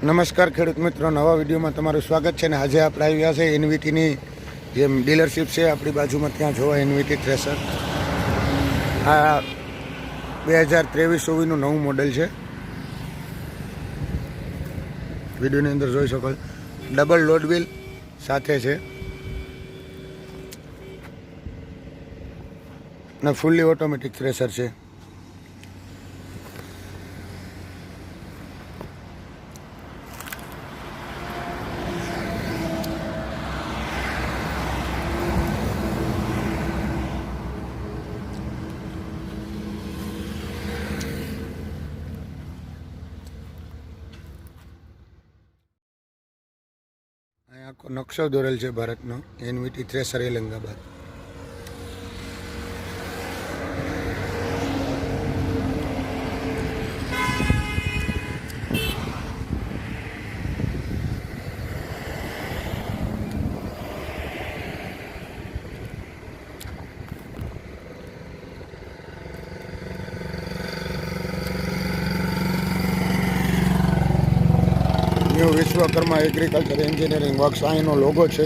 નમસ્કાર ખેડૂત મિત્રો, નવા વિડીયોમાં તમારું સ્વાગત છે. ને આજે આપણે આવ્યા છે એનવીટીની જે ડીલરશીપ છે આપણી બાજુમાં, ત્યાં જોવા એનવીટી થ્રેશર. આ 2023-24નું નવું મોડેલ છે. વિડીયોની અંદર જોઈ શકો, ડબલ લોડ વ્હીલ સાથે છે અને ફૂલ્લી ઓટોમેટિક થ્રેશર છે. આખો નકશો દોરેલ છે ભારતનો, એનવીટી થ્રેશર એલંગાબાદ. New Vishwakarma agriculture engineering works, અહીંનો લોગો છે.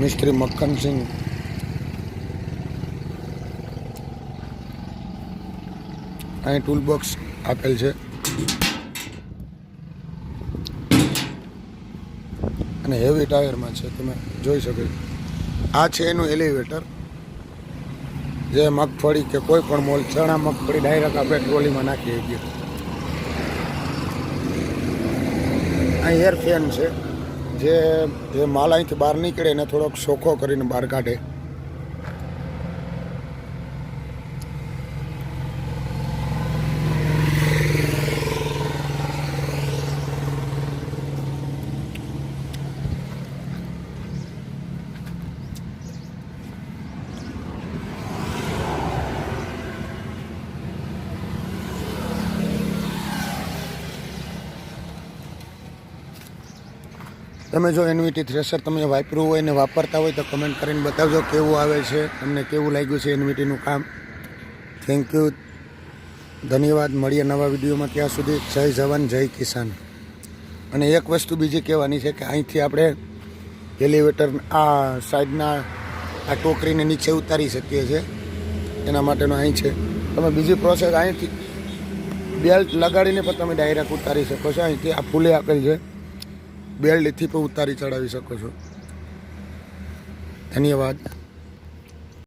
મિસ્ત્રી મક્ખનસિંહ. અહીં ટૂલ બોક્સ આપેલ છે અને હેવી ટાયરમાં છે, તમે જોઈ શકો. આ છે એનું એલિવેટર, જે મગફળી કે કોઈ પણ મોલ, ચણા મગફળી ડાયરેક્ટ આપણે ટ્રોલીમાં નાખી દઈએ. અહીં એર ફેન છે, જે માલ અહીંથી બહાર નીકળે એને થોડોક ચોખ્ખો કરીને બહાર કાઢે. તમે જો એનવીટી થ્રેશર તમે વાપર્યું હોય ને વાપરતા હોય તો કમેન્ટ કરીને બતાવજો કેવું આવે છે, તમને કેવું લાગ્યું છે એનવીટીનું કામ. થેન્ક યુ, ધન્યવાદ. મળીએ નવા વિડીયોમાં. ત્યાં સુધી જય જવાન જય કિસાન. અને એક વસ્તુ બીજી કહેવાની છે કે અહીંથી આપણે એલિવેટર આ સાઈડના આ ટોકરીને નીચે ઉતારી શકીએ છીએ, એના માટેનો અહીં છે. તમે બીજી પ્રોસેસ અહીંથી બેલ્ટ લગાડીને પણ તમે ડાયરેક્ટ ઉતારી શકો છો. અહીંથી આ ફૂલે આપેલ છે, બેલ્ટથી પણ ઉતારી ચડાવી શકો છો. ધન્યવાદ.